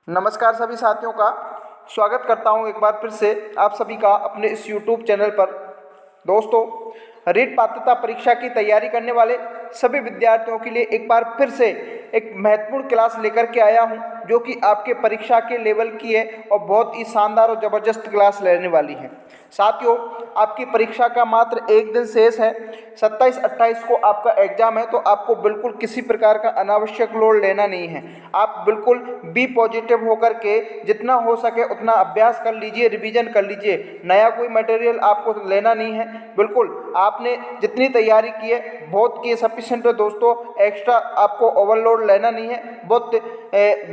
नमस्कार सभी साथियों का स्वागत करता हूं एक बार फिर से आप सभी का अपने इस YouTube चैनल पर। दोस्तों, रीट पात्रता परीक्षा की तैयारी करने वाले सभी विद्यार्थियों के लिए एक बार फिर से एक महत्वपूर्ण क्लास लेकर के आया हूं, जो कि आपके परीक्षा के लेवल की है और बहुत ही शानदार और ज़बरदस्त क्लास लेने वाली है। साथियों, आपकी परीक्षा का मात्र एक दिन शेष है। 27-28 को आपका एग्जाम है, तो आपको बिल्कुल किसी प्रकार का अनावश्यक लोड लेना नहीं है। आप बिल्कुल बी पॉजिटिव होकर के जितना हो सके उतना अभ्यास कर लीजिए, रिवीजन कर लीजिए। नया कोई मटेरियल आपको लेना नहीं है। बिल्कुल आपने जितनी तैयारी की है बहुत की सफिशिएंट है दोस्तों। एक्स्ट्रा आपको ओवरलोड लेना नहीं है। बहुत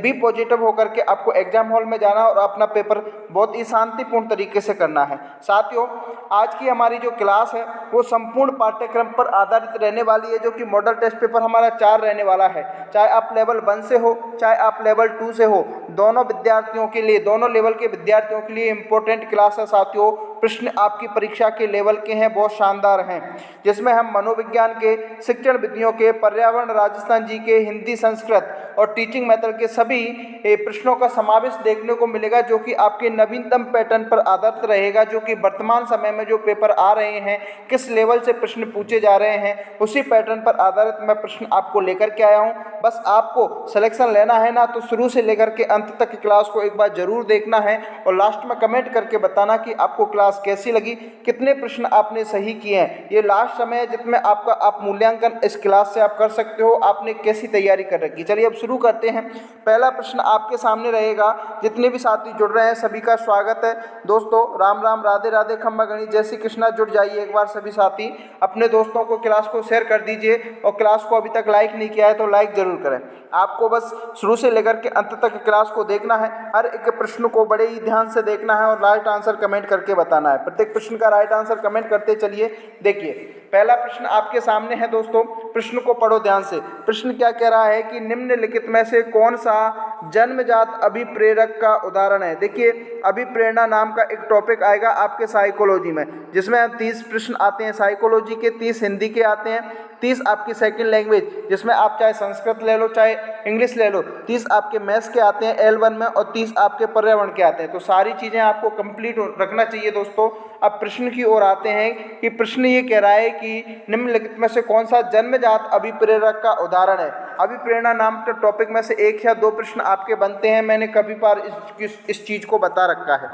बी पॉजिटिव होकर के आपको एग्जाम हॉल में जाना और अपना पेपर बहुत ही शांतिपूर्ण तरीके से करना है। साथियों, आज की हमारी जो क्लास है वो संपूर्ण पाठ्यक्रम पर आधारित रहने वाली है, जो कि मॉडल टेस्ट पेपर हमारा 4 रहने वाला है। चाहे आप लेवल 1 से हो, चाहे आप लेवल 2 से हो, दोनों विद्यार्थियों के लिए, दोनों लेवल के विद्यार्थियों के लिए इम्पोर्टेंट क्लास है। साथियों, प्रश्न आपकी परीक्षा के लेवल के हैं, बहुत शानदार हैं, जिसमें हम मनोविज्ञान के, शिक्षण विधियों के, पर्यावरण, राजस्थान जी के, हिंदी, संस्कृत और टीचिंग मेथड के सभी प्रश्नों का समावेश देखने को मिलेगा, जो कि आपके नवीनतम पैटर्न पर आधारित रहेगा। जो कि वर्तमान समय में जो पेपर आ रहे हैं, किस लेवल से प्रश्न पूछे जा रहे हैं, उसी पैटर्न पर आधारित मैं प्रश्न आपको लेकर के आया हूं। बस आपको सिलेक्शन लेना है ना, तो शुरू से लेकर के अंत तक की क्लास को एक बार जरूर देखना है और लास्ट में कमेंट करके बताना कि आपको क्लास कैसी लगी, कितने प्रश्न आपने सही किए हैं। ये लास्ट समय है जिसमें आपका आप मूल्यांकन इस क्लास से आप कर सकते हो, आपने कैसी तैयारी कर रखी। चलिए अब शुरू करते हैं। पहला प्रश्न आपके सामने रहेगा। जितने भी साथी जुड़ रहे हैं सभी का स्वागत है दोस्तों। राम राम, राधे राधे, खम्मा गणी, जय श्री कृष्णा। जुड़ जाइए एक बार सभी साथी, अपने दोस्तों को क्लास को शेयर कर दीजिए और क्लास को अभी तक लाइक नहीं किया है तो लाइक जरूर करें। आपको बस शुरू से लेकर के अंत तक क्लास को देखना है, हर एक प्रश्न को बड़े ही ध्यान से देखना है और राइट आंसर कमेंट करके बताना है। प्रत्येक प्रश्न का राइट आंसर कमेंट करते चलिए। देखिए, पहला प्रश्न आपके सामने है दोस्तों, प्रश्न को पढ़ो ध्यान से। प्रश्न क्या कह रहा है कि निम्नलिखित में से कौन सा जन्मजात अभिप्रेरक का उदाहरण है। देखिए, अभिप्रेरणा नाम का एक टॉपिक आएगा आपके साइकोलॉजी में, जिसमें 30 प्रश्न आते हैं साइकोलॉजी के, 30 हिंदी के आते हैं, 30 आपकी सेकंड लैंग्वेज जिसमें आप चाहे संस्कृत ले लो चाहे इंग्लिश ले लो, 30 आपके मैथ्स के आते हैं L1 में और 30 आपके पर्यावरण के आते हैं। तो सारी चीज़ें आपको कंप्लीट रखना चाहिए दोस्तों। अब प्रश्न की ओर आते हैं कि प्रश्न ये कह रहा है कि निम्नलिखित में से कौन सा जन्मजात अभिप्रेरक का उदाहरण है। अभिप्रेरणा नाम के टॉपिक में से 1 या 2 प्रश्न आपके बनते हैं। मैंने कभी बार इस चीज़ को बता रखा है।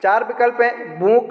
4 विकल्प हैं: भूख,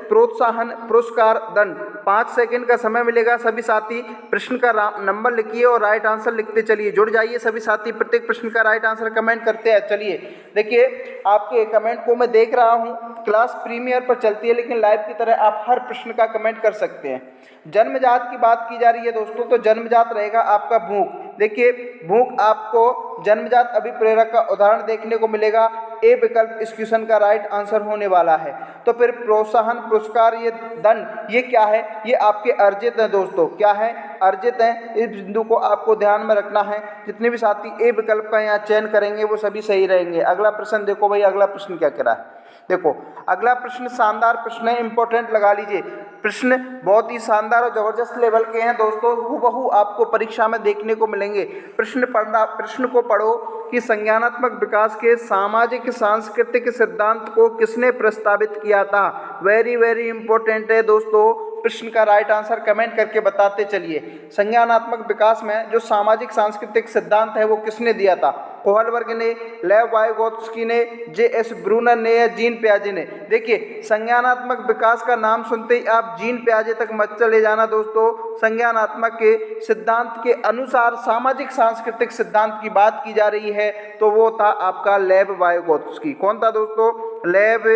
प्रोत्साहन, पुरस्कार, दंड। 5 सेकंड का समय मिलेगा। सभी साथी प्रश्न का नंबर लिखिए और राइट आंसर लिखते चलिए। जुड़ जाइए सभी साथी, प्रत्येक प्रश्न का राइट आंसर कमेंट करते हैं। चलिए देखिए, आपके कमेंट को मैं देख रहा हूं। क्लास प्रीमियर पर चलती है, लेकिन लाइव की तरह आप हर प्रश्न का कमेंट कर सकते हैं। जन्मजात की बात की जा रही है दोस्तों, तो जन्मजात रहेगा आपका भूख। देखिए, भूख आपको जन्मजात अभिप्रेरक का उदाहरण देखने को मिलेगा। ए विकल्प इस क्वेश्चन का राइट आंसर होने वाला है। तो फिर प्रोत्साहन, पुरस्कार, ये दंड, ये क्या है? ये आपके अर्जित हैं दोस्तों। क्या है? अर्जित हैं। इस बिंदु को आपको ध्यान में रखना है। जितने भी साथी ए विकल्प का यहाँ चयन करेंगे वो सभी सही रहेंगे। अगला प्रश्न देखो भाई, अगला प्रश्न क्या कह रहा है। देखो, अगला प्रश्न शानदार प्रश्न है, इंपॉर्टेंट लगा लीजिए। प्रश्न बहुत ही शानदार और जबरदस्त लेवल के हैं दोस्तों, हूबहू आपको परीक्षा में देखने को मिलेंगे। प्रश्न को पढ़ो कि संज्ञानात्मक विकास के सामाजिक सांस्कृतिक सिद्धांत को किसने प्रस्तावित किया था। वेरी वेरी इंपॉर्टेंट है दोस्तों। प्रश्न का राइट आंसर कमेंट करके बताते चलिए। संज्ञानात्मक विकास में जो सामाजिक सांस्कृतिक सिद्धांत है वो किसने दिया था? कोहलबर्ग ने, लेव वाइगोत्स्की ने, जे.एस. ब्रूनर ने या जीन पियाजे ने। देखिए, संज्ञानात्मक विकास का नाम सुनते ही आप जीन पियाजे तक मत चले जाना दोस्तों। संज्ञानात्मक के सिद्धांत के अनुसार सामाजिक सांस्कृतिक सिद्धांत की बात की जा रही है, तो वो था आपका लेव वाइगोत्स्की। कौन था दोस्तों? लेव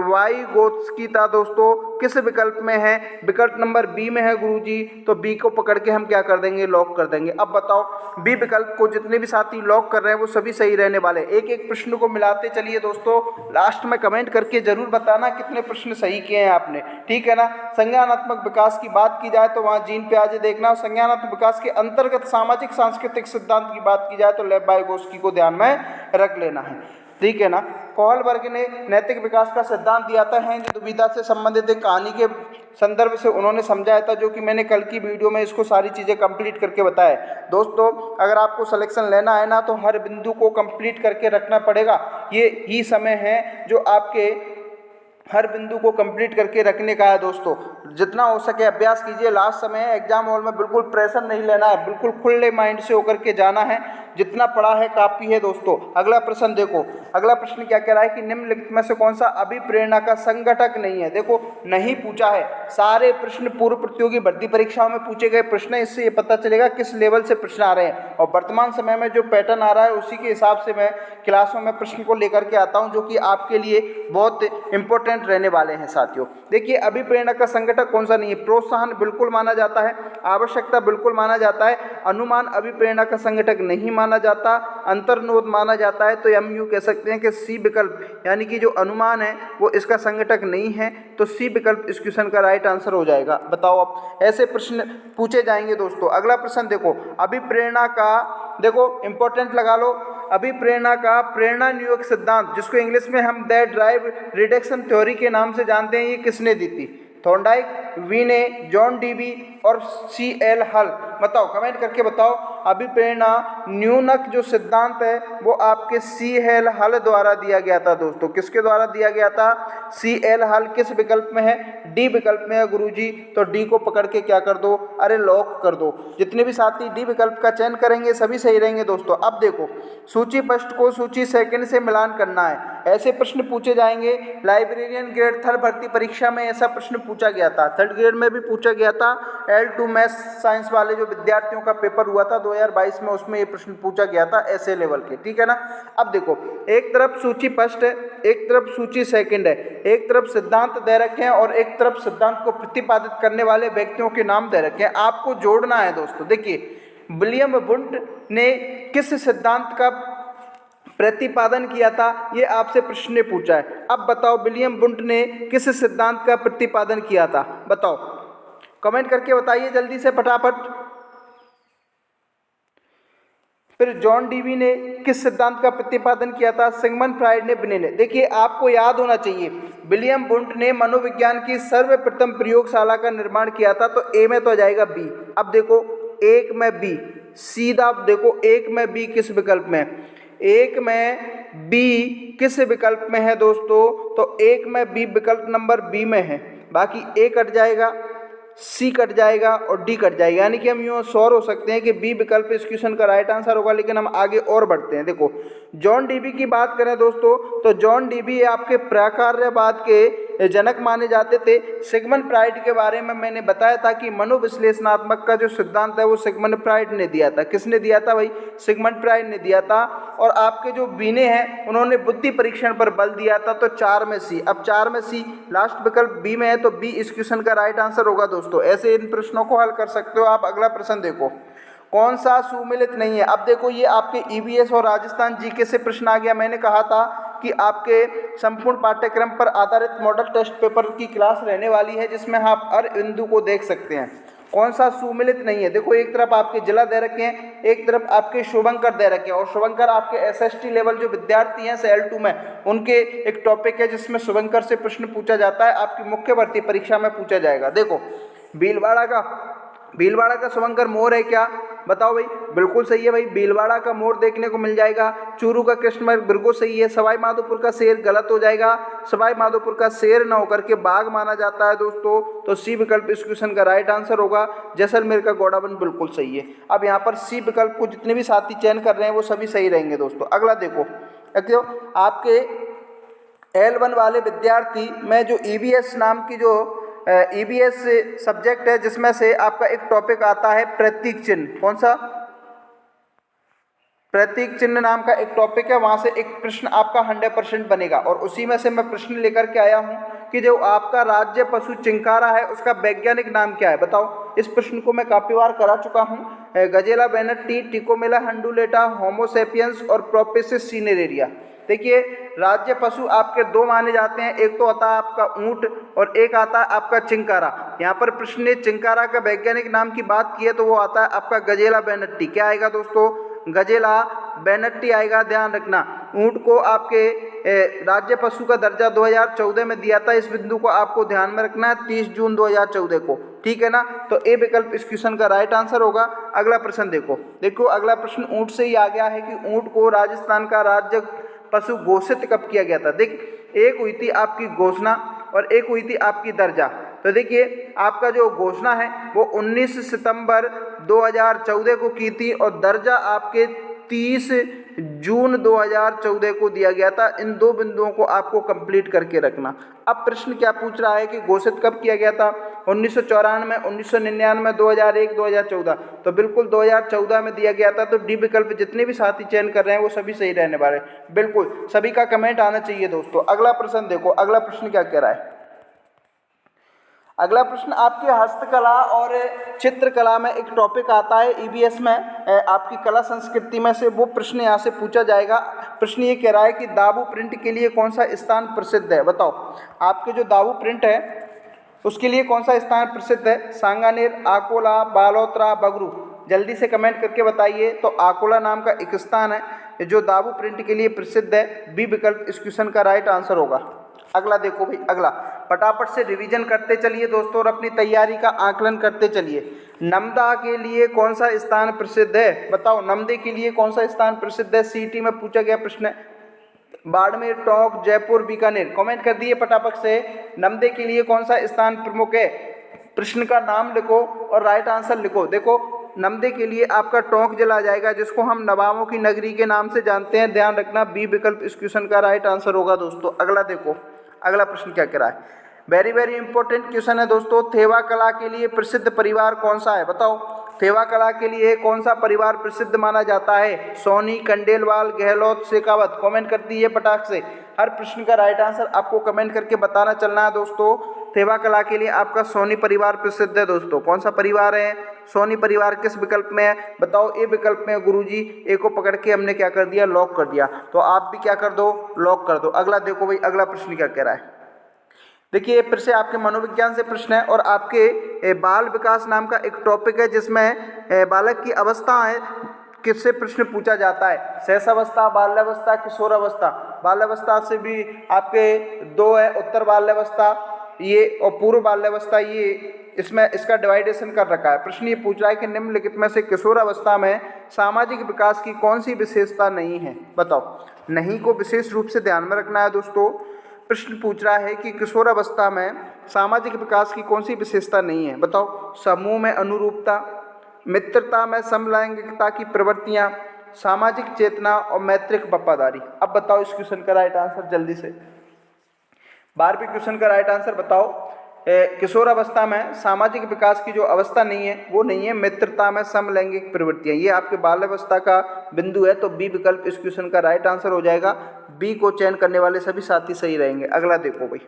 वाइगोत्स्की था दोस्तों। किस विकल्प में है? विकल्प नंबर बी में है गुरुजी। तो बी को पकड़ के हम क्या कर देंगे? लॉक कर देंगे। अब बताओ, बी विकल्प को जितने भी साथी लॉक कर रहे हैं वो सभी सही रहने वाले। एक एक प्रश्न को मिलाते चलिए दोस्तों। लास्ट में कमेंट करके जरूर बताना कितने प्रश्न सही किए हैं आपने, ठीक है ना। संज्ञानात्मक विकास की बात की जाए तो वहाँ जीन पियाजे देखना, और संज्ञानात्मक विकास के अंतर्गत सामाजिक सांस्कृतिक सिद्धांत की बात की जाए तो लेव वाइगोत्स्की को ध्यान में रख लेना है, ठीक है ना। कोहलबर्ग ने नैतिक विकास का सिद्धांत दिया था। हैं जो दुविधा से संबंधित एक कहानी के संदर्भ से उन्होंने समझाया था, जो कि मैंने कल की वीडियो में इसको सारी चीज़ें कंप्लीट करके बताया। दोस्तों अगर आपको सिलेक्शन लेना है ना, तो हर बिंदु को कंप्लीट करके रखना पड़ेगा। ये ही समय है जो आपके हर बिंदु को कंप्लीट करके रखने का है। दोस्तों जितना हो सके अभ्यास कीजिए, लास्ट समय है, एग्जाम हॉल में बिल्कुल प्रेशर नहीं लेना है, बिल्कुल खुले माइंड से होकर के जाना है, जितना पढ़ा है काफ़ी है। दोस्तों अगला प्रश्न देखो, अगला प्रश्न क्या कह रहा है कि निम्नलिखित में से कौन सा अभिप्रेरणा का संगठक नहीं है। देखो नहीं पूछा है, सारे प्रश्न पूर्व प्रतियोगी भर्ती परीक्षाओं में पूछे गए प्रश्न, इससे ये पता चलेगा किस लेवल से प्रश्न आ रहे हैं। और वर्तमान समय में जो पैटर्न आ रहा है उसी के हिसाब से मैं क्लासों में प्रश्न को लेकर के आता हूँ, जो कि आपके लिए बहुत इंपॉर्टेंट रहने वाले हैं। साथियों देखिए अभिप्रेरणा का संगठक कौन सा नहीं है। प्रोत्साहन बिल्कुल माना जाता है, आवश्यकता बिल्कुल माना जाता है, अनुमान अभिप्रेरणा का संगठक नहीं माना जाता, अंतर्निरोध माना जाता है। तो हम यूँ कह सकते हैं कि सी विकल्प यानी कि जो अनुमान है वो इसका संगठक नहीं है, तो सी विकल्प इस क्वेश्चन का राइट आंसर हो जाएगा। बताओ आप, ऐसे प्रश्न पूछे जाएंगे। दोस्तों अगला प्रश्न देखो, अभिप्रेरणा का देखो इंपॉर्टेंट लगा लो, अभिप्रेरणा का प्रेरणा नियोग सिद्धांत, जिसको इंग्लिश में हम दैट ड्राइव रिडक्शन थ्योरी के नाम से जानते हैं, ये किसने दी थी। थॉर्नडाइक, वीने, जॉन डीबी और सी.एल. हल। बताओ कमेंट करके बताओ, अभिप्रेरणा न्यूनक जो सिद्धांत है वो आपके सी.एल. हल द्वारा दिया गया था। दोस्तों किसके द्वारा दिया गया था, सी.एल. हल। किस विकल्प में है, डी विकल्प में है गुरुजी। तो डी को पकड़ के क्या कर दो, अरे लॉक कर दो। जितने भी साथी डी विकल्प का चयन करेंगे सभी सही रहेंगे। दोस्तों अब देखो, सूची फर्स्ट को सूची सेकंड से मिलान करना है, ऐसे प्रश्न पूछे जाएंगे। लाइब्रेरियन ग्रेड 3 भर्ती परीक्षा में ऐसा प्रश्न पूछा गया था, 3rd ग्रेड में भी पूछा गया था। L2 मैथ्स साइंस वाले जो विद्यार्थियों का पेपर हुआ था 2022 में, उसमें ये प्रश्न पूछा गया था ऐसे लेवल के, ठीक है ना। अब देखो, एक तरफ सूची फर्स्ट है, एक तरफ सूची सेकंड है, एक तरफ सिद्धांत दे रखे हैं और एक तरफ सिद्धांत को प्रतिपादित करने वाले व्यक्तियों के नाम दे रखे हैं। आपको जोड़ना है। दोस्तों देखिए, विलियम वुंट ने किस सिद्धांत का प्रतिपादन किया था, ये आपसे प्रश्न ने पूछा है। अब बताओ विलियम वुंट ने किस सिद्धांत का प्रतिपादन किया था, बताओ कमेंट करके बताइए जल्दी से फटाफट। फिर जॉन डीवी ने किस सिद्धांत का प्रतिपादन किया था, सिगमंड फ्राइड ने, बिने ने। देखिए आपको याद होना चाहिए, विलियम वुंट ने मनोविज्ञान की सर्वप्रथम प्रयोगशाला का निर्माण किया था, तो ए में तो आ जाएगा बी। अब देखो एक में बी, सीधा देखो एक में बी किस विकल्प में, एक में बी किस विकल्प में है दोस्तों, तो एक में बी विकल्प नंबर बी में है। बाकी ए कट जाएगा, सी कट जाएगा और डी कट जाएगा, यानी कि हम यूँ श्योर हो सकते हैं कि बी विकल्प इस क्वेश्चन का राइट आंसर होगा। लेकिन हम आगे और बढ़ते हैं। देखो जॉन डीबी की बात करें दोस्तों, तो जॉन डीबी आपके प्राकार्यवाद के जनक माने जाते थे। सिगमंड फ्राइड के बारे में मैंने बताया था कि मनोविश्लेषणात्मक का जो सिद्धांत है वो सिगमंड फ्राइड ने दिया था। किसने दिया था भाई, सिगमंड फ्राइड ने दिया था। और आपके जो बीने हैं उन्होंने बुद्धि परीक्षण पर बल दिया था, तो 4 में सी। अब 4 में सी लास्ट विकल्प बी में है, तो बी इस क्वेश्चन का राइट आंसर होगा। दोस्तों ऐसे इन प्रश्नों को हल कर सकते हो आप। अगला प्रश्न देखो, कौन सा सुमेलित नहीं है। अब देखो ये आपके ईवीएस और राजस्थान जीके से प्रश्न आ गया। मैंने कहा था कि आपके संपूर्ण पाठ्यक्रम पर आधारित मॉडल टेस्ट पेपर की क्लास रहने वाली है, जिसमें आप हर बिंदु को देख सकते हैं। कौन सा सुमेलित नहीं है, देखो एक तरफ आपके जिला दे रखे हैं, एक तरफ आपके शुभंकर दे रखे हैं। और शुभंकर आपके एसएसटी लेवल जो विद्यार्थी हैं L2 में, उनके एक टॉपिक है जिसमें शुभंकर से प्रश्न पूछा जाता है, आपकी मुख्य भर्ती परीक्षा में पूछा जाएगा। देखो भीलवाड़ा का शुभंकर मोर है क्या, बताओ भाई। बिल्कुल सही है भाई, भीलवाड़ा का मोर देखने को मिल जाएगा। चूरू का कृष्ण बिल्कुल सही है। सवाई माधोपुर का शेर गलत हो जाएगा, सवाई माधोपुर का शेर न होकर के बाघ माना जाता है दोस्तों, तो सी विकल्प इस क्वेश्चन का राइट आंसर होगा। जैसलमेर का घोड़ावन बिल्कुल सही है। अब यहाँ पर सी विकल्प को जितने भी साथी चयन कर रहे हैं वो सभी सही रहेंगे दोस्तों। अगला देखो, आपके L1 वाले विद्यार्थी में जो ईवीएस नाम की जो ईवीएस सब्जेक्ट है, जिसमें से आपका एक टॉपिक आता है प्रतीक चिन्ह। कौन सा, प्रतीक चिन्ह नाम का एक टॉपिक है, वहाँ से एक प्रश्न आपका 100% बनेगा। और उसी में से मैं प्रश्न लेकर के आया हूँ कि जो आपका राज्य पशु चिंकारा है उसका वैज्ञानिक नाम क्या है, बताओ। इस प्रश्न को मैं काफ़ी बार करा चुका हूँ। गजेला बैनर्टी, टिकोमेला हंडुलेटा, होमोसेपियंस और प्रोपेसिस सीनेरेरिया। देखिए राज्य पशु आपके 2 माने जाते हैं, एक तो आता है आपका ऊंट और एक आता है आपका चिंकारा। यहाँ पर प्रश्न ने चिंकारा का वैज्ञानिक नाम की बात की है, तो वो आता है आपका गजेला बैनर्टी। क्या आएगा दोस्तों, गजेला बैनर्टी आएगा, ध्यान रखना। ऊंट को आपके राज्य पशु का दर्जा 2014 में दिया था। इस बिंदु को आपको ध्यान में रखना है, 30 जून 2014 को, ठीक है ना। तो ए विकल्प इस क्वेश्चन का राइट आंसर होगा। अगला प्रश्न देखो अगला प्रश्न ऊंट से ही आ गया है कि ऊंट को राजस्थान का राज्य पशु घोषित कब किया गया था। देख, एक हुई थी आपकी घोषणा और एक हुई थी आपकी दर्जा। तो देखिए आपका जो घोषणा है वो 19 सितंबर 2014 को की थी और दर्जा आपके 30 जून 2014 को दिया गया था। इन दो बिंदुओं को आपको कंप्लीट करके रखना। अब प्रश्न क्या पूछ रहा है कि घोषित कब किया गया था, 1994, 1999, 2001, 2014। तो बिल्कुल 2014 में दिया गया था। तो डी विकल्प जितने भी साथी चयन कर रहे हैं वो सभी सही रहने वाले, बिल्कुल सभी का कमेंट आना चाहिए दोस्तों। अगला प्रश्न देखो, अगला प्रश्न क्या कह रहा है। अगला प्रश्न आपकी हस्तकला और चित्रकला में एक टॉपिक आता है ईवीएस में, आपकी कला संस्कृति में से वो प्रश्न यहाँ से पूछा जाएगा। प्रश्न ये कह रहा है कि दाबू प्रिंट के लिए कौन सा स्थान प्रसिद्ध है। बताओ, आपके जो दाबू प्रिंट है उसके लिए कौन सा स्थान प्रसिद्ध है। सांगानेर, आकोला, बालोतरा, बगरू। जल्दी से कमेंट करके बताइए। तो आकोला नाम का एक स्थान है जो दाबू प्रिंट के लिए प्रसिद्ध है। बी विकल्प इस क्वेश्चन का राइट आंसर होगा। अगला देखो भाई, अगला फटाफट से रिवीजन करते चलिए दोस्तों और अपनी तैयारी का आकलन करते चलिए। नमदा के लिए कौन सा स्थान प्रसिद्ध है। बताओ, नमदे के लिए कौन सा स्थान प्रसिद्ध है। सीटी में पूछा गया प्रश्न है। बाड़मेर, टोंक, जयपुर, बीकानेर। कमेंट कर दिए फटाफट से। नमदे के लिए कौन सा स्थान प्रमुख है। प्रश्न का नाम लिखो और राइट आंसर लिखो। देखो, नमदे के लिए आपका टोंक जिला आ जाएगा, जिसको हम नवाबों की नगरी के नाम से जानते हैं। ध्यान रखना, बी विकल्प इस क्वेश्चन का राइट आंसर होगा दोस्तों। अगला देखो, अगला प्रश्न क्या कह रहा है। वेरी वेरी इंपॉर्टेंट क्वेश्चन है दोस्तों। थेवा कला के लिए प्रसिद्ध परिवार कौन सा है। बताओ, थेवा कला के लिए कौन सा परिवार प्रसिद्ध माना जाता है। सोनी, खंडेलवाल, गहलोत, शेखावत। कमेंट कर दीजिए फटाक से। हर प्रश्न का राइट आंसर आपको कमेंट करके बताना चलना है दोस्तों। थेवा कला के लिए आपका सोनी परिवार प्रसिद्ध है दोस्तों। कौन सा परिवार है, सोनी परिवार किस विकल्प में है। बताओ, ए विकल्प में। गुरुजी, ए को पकड़ के हमने क्या कर दिया, लॉक कर दिया। तो आप भी क्या कर दो, लॉक कर दो। अगला देखो भाई, अगला प्रश्न क्या कह रहा है। देखिए, फिर से आपके मनोविज्ञान से प्रश्न है और आपके बाल विकास नाम का एक टॉपिक है जिसमें बालक की अवस्था है किससे प्रश्न पूछा जाता है। शैशवावस्था, बाल्यावस्था, किशोरावस्था। बाल्यावस्था से भी आपके दो है, उत्तर बाल्यावस्था ये और पूर्व बाल्यावस्था ये, इसमें इसका डिवाइडेशन कर रखा है। प्रश्न ये पूछ रहा है कि निम्नलिखित में से किशोरावस्था में सामाजिक विकास की कौन सी विशेषता नहीं है। बताओ, नहीं को विशेष रूप से ध्यान में रखना है दोस्तों। प्रश्न पूछ रहा है कि किशोरावस्था में सामाजिक विकास की कौन सी विशेषता नहीं है। बताओ, समूह में अनुरूपता, मित्रता में समलैंगिकता की प्रवृत्तियां, सामाजिक चेतना और मैत्रिक वफादारी। अब बताओ इस क्वेश्चन का राइट आंसर जल्दी से। 12वें क्वेश्चन का राइट आंसर बताओ। किशोरावस्था में सामाजिक विकास की जो अवस्था नहीं है वो नहीं है मित्रता में समलैंगिक प्रवृत्तियां। ये आपके बाल्यावस्था का बिंदु है। तो बी विकल्प इस क्वेश्चन का राइट आंसर हो जाएगा। बी को चयन करने वाले सभी साथी सही रहेंगे। अगला देखो भाई,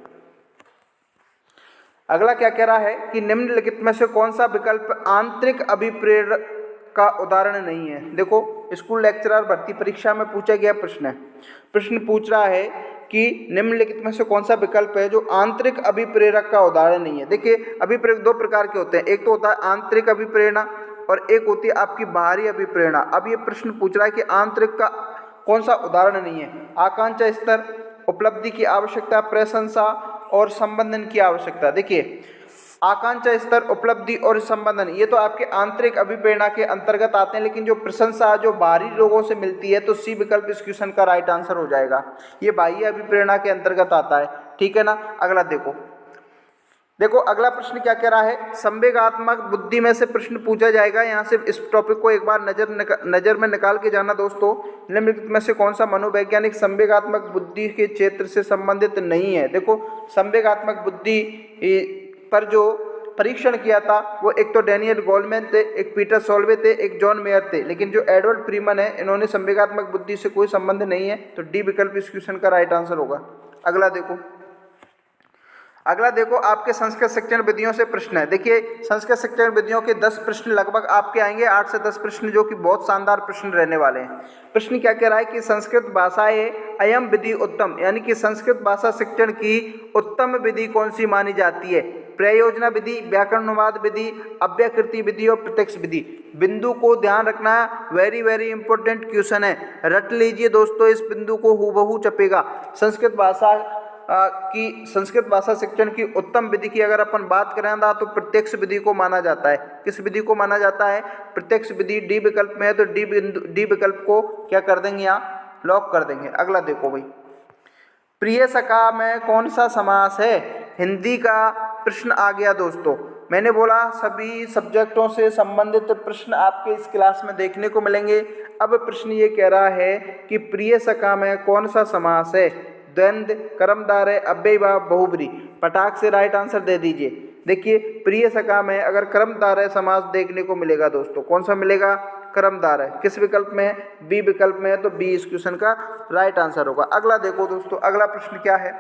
अगला क्या कह रहा है कि निम्नलिखित में से कौन सा विकल्प आंतरिक अभिप्रेरक का उदाहरण नहीं है। देखो, स्कूल लेक्चरर भर्ती परीक्षा में पूछा गया प्रश्न है। प्रश्न पूछ रहा है कि निम्नलिखित में से कौन सा विकल्प है जो आंतरिक अभिप्रेरक का उदाहरण नहीं है। देखिए, अभिप्रेरक दो प्रकार के होते हैं, एक तो होता है आंतरिक अभिप्रेरणा और एक होती है आपकी बाहरी अभिप्रेरणा। अब ये प्रश्न पूछ रहा है कि आंतरिक का कौन सा उदाहरण नहीं है। आकांक्षा स्तर, उपलब्धि की आवश्यकता, प्रशंसा और संबंधन की आवश्यकता। देखिए, आकांक्षा स्तर, उपलब्धि और संबंधन ये तो आपके आंतरिक अभिप्रेरणा के अंतर्गत आते हैं, लेकिन जो प्रशंसा जो बाहरी लोगों से मिलती है तो सी विकल्प इस क्वेश्चन का राइट आंसर हो जाएगा। ये बाह्य अभिप्रेरणा के अंतर्गत आता है, ठीक है ना। अगला देखो अगला प्रश्न क्या कह रहा है। संवेगात्मक बुद्धि में से प्रश्न पूछा जाएगा। यहाँ से इस टॉपिक को एक बार नज़र में निकाल के जाना दोस्तों। निम्नलिखित में से कौन सा मनोवैज्ञानिक संवेगात्मक बुद्धि के क्षेत्र से संबंधित नहीं है। देखो, संवेगात्मक बुद्धि पर जो परीक्षण किया था वो एक तो डैनियल गोलमैन थे, एक पीटर सॉल्वे थे, एक जॉन मेयर थे, लेकिन जो एडवर्ड फ्रीमन है इन्होंने संवेगात्मक बुद्धि से कोई संबंध नहीं है। तो डी विकल्प इस क्वेश्चन का राइट आंसर होगा। अगला देखो आपके संस्कृत शिक्षण विधियों से प्रश्न है। देखिए, संस्कृत शिक्षण विधियों के 10 प्रश्न लगभग आपके आएंगे, 8 से 10 प्रश्न जो कि बहुत शानदार प्रश्न रहने वाले हैं। प्रश्न क्या कह रहा है कि संस्कृत भाषाएं अयम विधि उत्तम, यानी कि संस्कृत भाषा शिक्षण की उत्तम विधि कौन सी मानी जाती है। प्रयोजना विधि, व्याकरणवाद विधि, अव्यकृति विधि और प्रत्यक्ष विधि। बिंदु को ध्यान रखना, वेरी वेरी इंपॉर्टेंट क्वेश्चन है, रट लीजिए दोस्तों, इस बिंदु को हूबहू चपेगा। संस्कृत भाषा शिक्षण की उत्तम विधि की अगर अपन बात करें ना तो प्रत्यक्ष विधि को माना जाता है। किस विधि को माना जाता है? प्रत्यक्ष विधि। डी विकल्प में है तो डी विकल्प को क्या कर देंगे, यहाँ लॉक कर देंगे। अगला देखो भाई, प्रिय सखा में कौन सा समास है? हिंदी का प्रश्न आ गया दोस्तों। मैंने बोला सभी सब्जेक्टों से संबंधित प्रश्न आपके इस क्लास में देखने को मिलेंगे। अब प्रश्न ये कह रहा है कि प्रिय सखा में कौन सा समास है? द्वंद्व, कर्मधारय, अव्ययभाव, बहुब्री। पटाख से राइट आंसर दे दीजिए। देखिए, प्रिय सखा में अगर कर्मधारय समास देखने को मिलेगा दोस्तों, कौन सा मिलेगा? कर्मधारय। किस विकल्प में है? बी विकल्प में है, तो बी इस क्वेश्चन का राइट आंसर होगा। अगला देखो दोस्तों, अगला प्रश्न क्या है?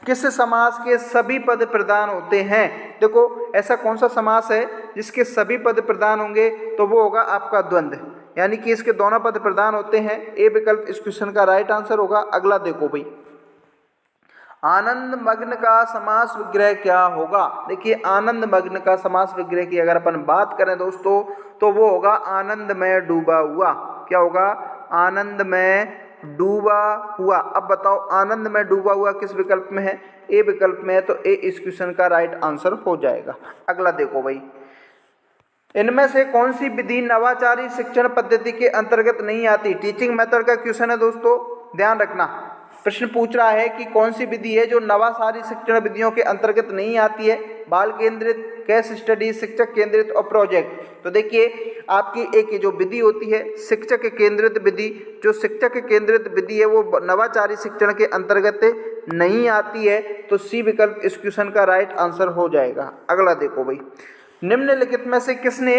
किस समास के सभी पद प्रधान होते हैं? देखो, ऐसा कौन सा समास है जिसके सभी पद प्रधान होंगे? तो वो होगा आपका द्वंद्व, यानी कि इसके दोनों पद प्रधान होते हैं। ए विकल्प इस क्वेश्चन का राइट आंसर होगा। अगला देखो भाई, आनंद मग्न का समास विग्रह क्या होगा? देखिए, आनंद मग्न का समास विग्रह की अगर अपन बात करें दोस्तों तो वो होगा आनंद में डूबा हुआ। क्या होगा? आनंद में डूबा हुआ। अब बताओ, आनंद में डूबा हुआ किस विकल्प में है? ए विकल्प में है, तो ए इस क्वेश्चन का राइट आंसर हो जाएगा। अगला देखो भाई, इनमें से कौन सी विधि नवाचारी शिक्षण पद्धति के अंतर्गत नहीं आती? टीचिंग मेथड का क्वेश्चन है दोस्तों, ध्यान रखना। प्रश्न पूछ रहा है कि कौन सी विधि है जो नवाचारी शिक्षण विधियों के अंतर्गत नहीं आती है? बाल केंद्रित, केस स्टडी, शिक्षक केंद्रित और प्रोजेक्ट। तो देखिए, आपकी एक जो विधि होती है शिक्षक केंद्रित विधि, जो शिक्षक केंद्रित विधि है वो नवाचारी शिक्षण के अंतर्गत नहीं आती है, तो सी विकल्प इस क्वेश्चन का राइट आंसर हो जाएगा। अगला देखो भाई, निम्नलिखित में से किसने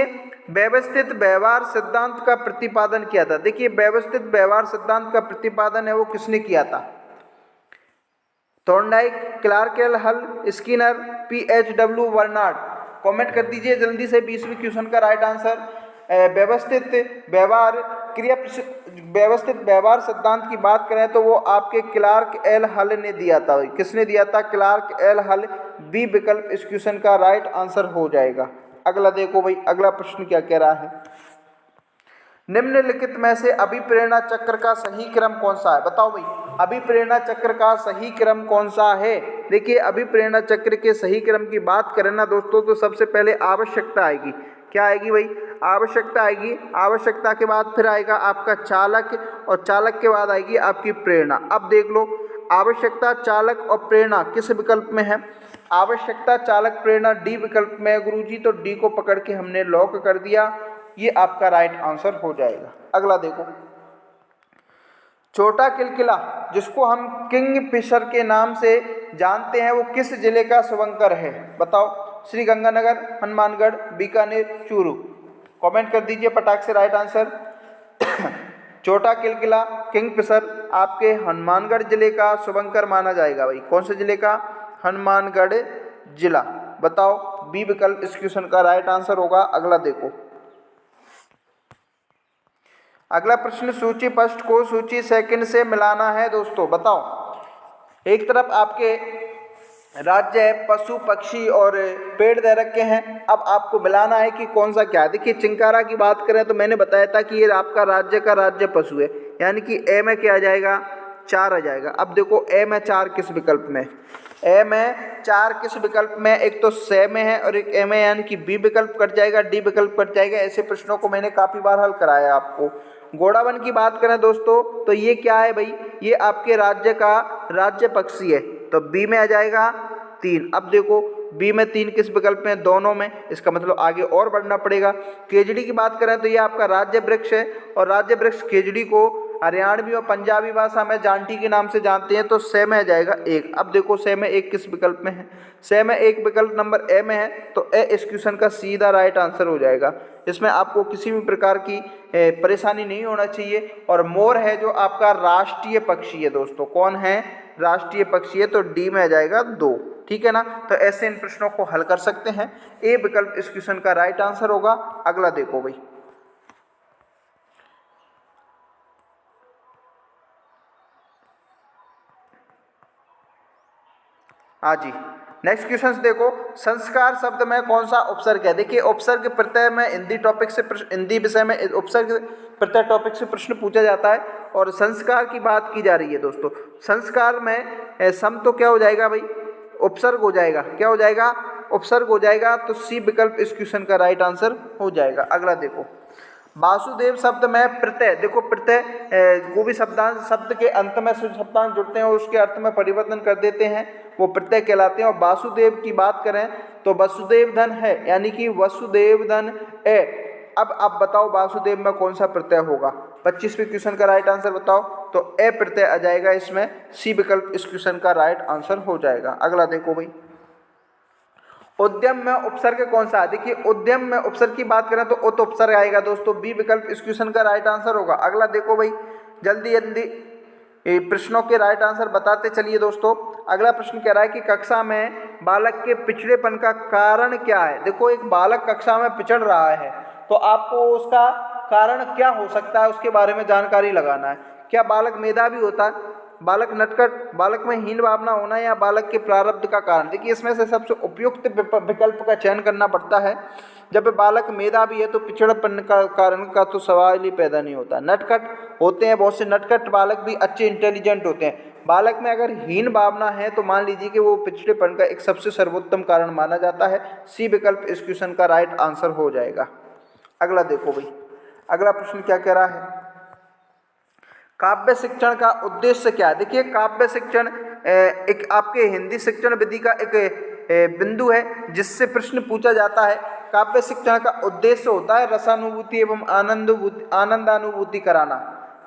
व्यवस्थित व्यवहार सिद्धांत का प्रतिपादन किया था? देखिए, व्यवस्थित व्यवहार सिद्धांत का प्रतिपादन है वो किसने किया था? थॉर्नडाइक, क्लार्क, हल, स्किनर, PHW बर्नार्ड। कमेंट कर दीजिए जल्दी से 20वीं क्वेश्चन का राइट आंसर। व्यवस्थित व्यवहार सिद्धांत की बात करें तो वो आपके क्लार्क एल हल ने दिया था। किसने दिया था? क्लार्क एल हल। बी विकल्प इस क्वेश्चन का राइट आंसर हो जाएगा। अगला देखो भाई, अगला प्रश्न क्या कह रहा है? निम्नलिखित में से अभिप्रेरणा चक्र का सही क्रम कौन सा है? बताओ भाई, अभिप्रेरणा चक्र का सही क्रम कौन सा है? देखिए, अभिप्रेरणा चक्र के सही क्रम की बात करें ना दोस्तों तो सबसे पहले आवश्यकता आएगी। क्या आएगी भाई? आवश्यकता आएगी। आवश्यकता के बाद फिर आएगा आपका चालक, और चालक के बाद आएगी आपकी प्रेरणा। अब देख लो, आवश्यकता, चालक और प्रेरणा किस विकल्प में है? आवश्यकता, चालक, प्रेरणा डी विकल्प में है गुरुजी, तो डी को पकड़ के हमने लॉक कर दिया। ये आपका राइट आंसर हो जाएगा। अगला देखो, छोटा किलकिला जिसको हम किंग फिशर के नाम से जानते हैं वो किस जिले का शुभंकर है? बताओ, श्री गंगानगर, हनुमानगढ़, बीकानेर, चूरू। कमेंट कर दीजिए फटाक से राइट आंसर। छोटा किलकिला, किंग फिशर आपके हनुमानगढ़ जिले का शुभंकर माना जाएगा भाई। कौन से जिले का? हनुमानगढ़ जिला। बताओ, बी विकल्प इस क्वेश्चन का राइट आंसर होगा। अगला देखो, अगला प्रश्न, सूची फर्स्ट को सूची सेकंड से मिलाना है दोस्तों। बताओ, एक तरफ आपके राज्य, पशु, पक्षी और पेड़ दे रखे हैं, अब आपको मिलाना है कि कौन सा क्या है। देखिए, चिंकारा की बात करें तो मैंने बताया था कि ये आपका राज्य का राज्य पशु है, यानी कि ए में क्या आ जाएगा? 4 आ जाएगा। अब देखो, ए में 4 किस विकल्प में? ए में 4 किस विकल्प में? एक तो से में है और एक ए में, यानी कि बी विकल्प कट जाएगा, डी विकल्प कट जाएगा। ऐसे प्रश्नों को मैंने काफ़ी बार हल कराया आपको। घोड़ावन की बात करें दोस्तों तो ये क्या है भाई? ये आपके राज्य का राज्य पक्षी है, तो बी में आ जाएगा 3। अब देखो, बी में 3 किस विकल्प में? दोनों में। इसका मतलब आगे और बढ़ना पड़ेगा। केजड़ी की बात करें तो ये आपका राज्य वृक्ष है, और राज्य वृक्ष केजड़ी को हरियाणवी और पंजाबी भाषा में जांटी के नाम से जानते हैं, तो से में आ जाएगा 1। अब देखो, से में 1 किस विकल्प में है? से में 1 विकल्प नंबर ए में है, तो ए इस क्वेश्चन का सीधा राइट आंसर हो जाएगा। इसमें आपको किसी भी प्रकार की परेशानी नहीं होना चाहिए। और मोर है जो आपका राष्ट्रीय पक्षी है दोस्तों। कौन है? राष्ट्रीय पक्षी है, तो डी में आ जाएगा 2। ठीक है ना? तो ऐसे इन प्रश्नों को हल कर सकते हैं। ए विकल्प इस क्वेश्चन का राइट आंसर होगा। अगला देखो भाई, हाँ जी, नेक्स्ट क्वेश्चन देखो, संस्कार शब्द में कौन सा उपसर्ग है? देखिए उपसर्ग प्रत्यय में हिंदी टॉपिक से हिंदी विषय में उपसर्ग प्रत्यय टॉपिक से प्रश्न पूछा जाता है और संस्कार की बात की जा रही है दोस्तों। संस्कार में सम तो क्या हो जाएगा भाई? उपसर्ग हो जाएगा। क्या हो जाएगा? उपसर्ग हो जाएगा। तो सी विकल्प इस क्वेश्चन का राइट आंसर हो जाएगा। अगला देखो, वासुदेव शब्द में प्रत्यय, देखो प्रत्यय को भी शब्दांश शब्द के अंत में शब्दांश जुड़ते हैं और उसके अर्थ में परिवर्तन कर देते हैं, वो प्रत्यय कहलाते हैं। और वासुदेव की बात करें तो वसुदेव धन है, यानी कि वसुदेव धन है। अब आप बताओ वासुदेव में कौन सा प्रत्यय होगा? 25वें क्वेश्चन का राइट आंसर बताओ। तो ए प्रत्यय आ जाएगा इसमें, सी विकल्प इस क्वेश्चन का राइट आंसर हो जाएगा। अगला देखो भाई, उद्यम में उपसर्ग कौन सा है? देखिए उद्यम में उपसर्ग की बात करें तो उत उपसर्ग आएगा दोस्तों, बी विकल्प इस क्वेश्चन का राइट आंसर होगा। अगला देखो भाई, जल्दी जल्दी प्रश्नों के राइट आंसर बताते चलिए दोस्तों। अगला प्रश्न कह रहा है कि कक्षा में बालक के पिछड़ेपन का कारण क्या है? देखो एक बालक कक्षा में पिछड़ रहा है तो आपको उसका कारण क्या हो सकता है उसके बारे में जानकारी लगाना है। क्या बालक मेधावी होता है, बालक नटखट, बालक में हीन भावना होना, या बालक के प्रारब्ध का कारण? देखिए इसमें से सबसे उपयुक्त विकल्प का चयन करना पड़ता है। जब बालक मेधावी है तो पिछड़पन का कारण का तो सवाल ही पैदा नहीं होता। नटखट होते हैं, बहुत से नटखट बालक भी अच्छे इंटेलिजेंट होते हैं। बालक में अगर हीन भावना है तो मान लीजिए कि वो पिछड़ेपन का एक सबसे सर्वोत्तम कारण माना जाता है। सी विकल्प इस क्वेश्चन का राइट आंसर हो जाएगा। अगला देखो भाई, अगला प्रश्न क्या कह रहा है, काव्य शिक्षण का उद्देश्य क्या है? देखिए काव्य शिक्षण एक आपके हिंदी शिक्षण विधि का एक बिंदु है जिससे प्रश्न पूछा जाता है। काव्य शिक्षण का उद्देश्य होता है रसानुभूति एवं आनंदानुभूति कराना।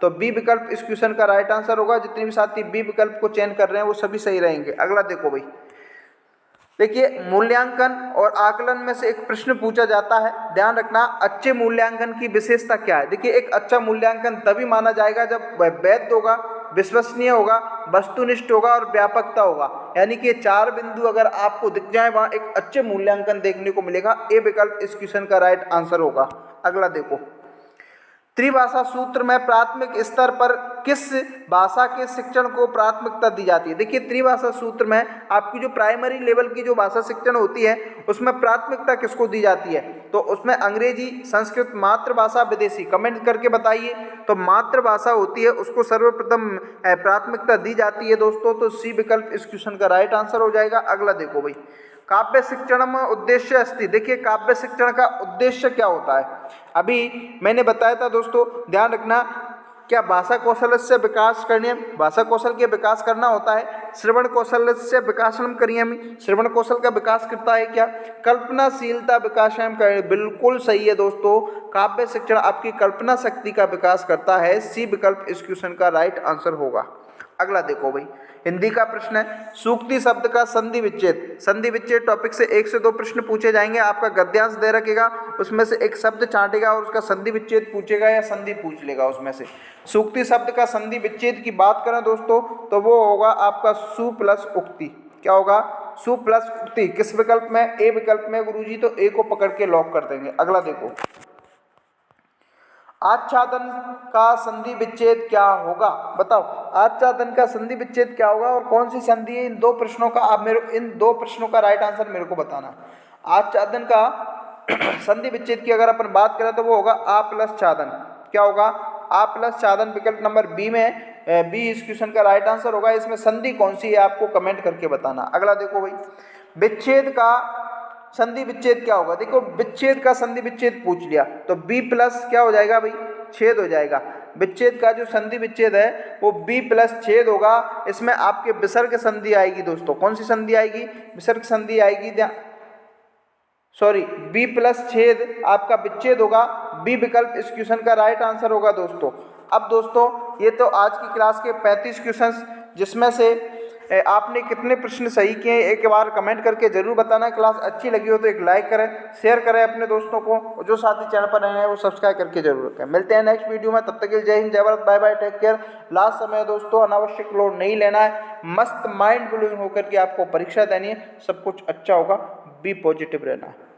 तो बी विकल्प इस क्वेश्चन का राइट आंसर होगा। जितने भी साथी बी विकल्प को चयन कर रहे हैं वो सभी सही रहेंगे। अगला देखो भाई, देखिए मूल्यांकन और आकलन में से एक प्रश्न पूछा जाता है, ध्यान रखना, अच्छे मूल्यांकन की विशेषता क्या है? देखिए एक अच्छा मूल्यांकन तभी माना जाएगा जब वह वैध होगा, विश्वसनीय होगा, वस्तुनिष्ठ होगा और व्यापकता होगा। यानी कि 4 बिंदु अगर आपको दिख जाए वहाँ एक अच्छे मूल्यांकन देखने को मिलेगा। ए विकल्प इस क्वेश्चन का राइट आंसर होगा। अगला देखो, त्रिभाषा सूत्र में प्राथमिक स्तर पर किस भाषा के शिक्षण को प्राथमिकता दी जाती है? देखिए त्रिभाषा सूत्र में आपकी जो प्राइमरी लेवल की जो भाषा शिक्षण होती है उसमें प्राथमिकता किसको दी जाती है? तो उसमें अंग्रेजी, संस्कृत, मातृभाषा, विदेशी, कमेंट करके बताइए। तो मातृभाषा होती है उसको सर्वप्रथम प्राथमिकता दी जाती है दोस्तों। तो सी विकल्प इस क्वेश्चन का राइट आंसर हो जाएगा। अगला देखो भाई, काव्य शिक्षण में उद्देश्य अस्ति। देखिए काव्य शिक्षण का उद्देश्य क्या होता है? अभी मैंने बताया था दोस्तों, ध्यान रखना, क्या भाषा कौशल से विकास करने, भाषा कौशल के विकास करना होता है। श्रवण कौशल से विकासम करियम, श्रवण कौशल का विकास करता है क्या? कल्पनाशीलता विकासम कर, बिल्कुल सही है दोस्तों, काव्य शिक्षण आपकी कल्पना शक्ति का विकास करता है। सी विकल्प इस क्वेश्चन का राइट आंसर होगा। अगला देखो भाई, हिंदी का प्रश्न है, सूक्ति शब्द का संधि विच्छेद। संधि विच्छेद टॉपिक से 1 से 2 प्रश्न पूछे जाएंगे। आपका गद्यांश दे रखेगा, उसमें से एक शब्द छांटेगा और उसका संधि विच्छेद पूछेगा या संधि पूछ लेगा उसमें से। सूक्ति शब्द का संधि विच्छेद की बात करें दोस्तों तो वो होगा आपका सु प्लस उक्ति। क्या होगा? सु प्लस उक्ति। किस विकल्प में? ए विकल्प में गुरुजी। तो ए को पकड़ के लॉक कर देंगे। अगला देखो, आच्छादन का संधि विच्छेद क्या होगा? बताओ आच्छादन का संधि विच्छेद क्या होगा और कौन सी संधि है? इन 2 प्रश्नों का आप इन 2 प्रश्नों का राइट आंसर मेरे को बताना। आच्छादन का संधि विच्छेद की अगर अपन बात करें तो वो होगा आ प्लस छादन। क्या होगा? आ प्लस छादन। विकल्प नंबर बी में बी इस क्वेश्चन का राइट आंसर होगा। इसमें संधि कौन सी है आपको कमेंट करके बताना। अगला देखो भाई, विच्छेद का संधि विच्छेद क्या होगा? देखो विच्छेद का संधि विच्छेद पूछ लिया तो बी प्लस क्या हो जाएगा भाई? छेद हो जाएगा। विच्छेद का जो संधि विच्छेद है वो बी प्लस छेद होगा। इसमें आपके विसर्ग संधि आएगी दोस्तों। कौन सी संधि आएगी? विसर्ग संधि आएगी। बी प्लस छेद आपका विच्छेद होगा। बी विकल्प इस क्वेश्चन का राइट आंसर होगा दोस्तों। अब दोस्तों ये तो आज की क्लास के 35 क्वेश्चंस, जिसमें से आपने कितने प्रश्न सही किए एक बार कमेंट करके जरूर बताना। क्लास अच्छी लगी हो तो एक लाइक करें, शेयर करें अपने दोस्तों को, और जो साथी चैनल पर नए हैं वो सब्सक्राइब करके जरूर रखें। मिलते हैं नेक्स्ट वीडियो में, तब तक के लिए जय हिंद, जय Bharat, bye bye, take care. Last समय दोस्तों अनावश्यक लोड नहीं लेना है, मस्त माइंड ब्लोइंग होकर के आपको परीक्षा देनी है। सब कुछ अच्छा होगा, बी पॉजिटिव रहना है।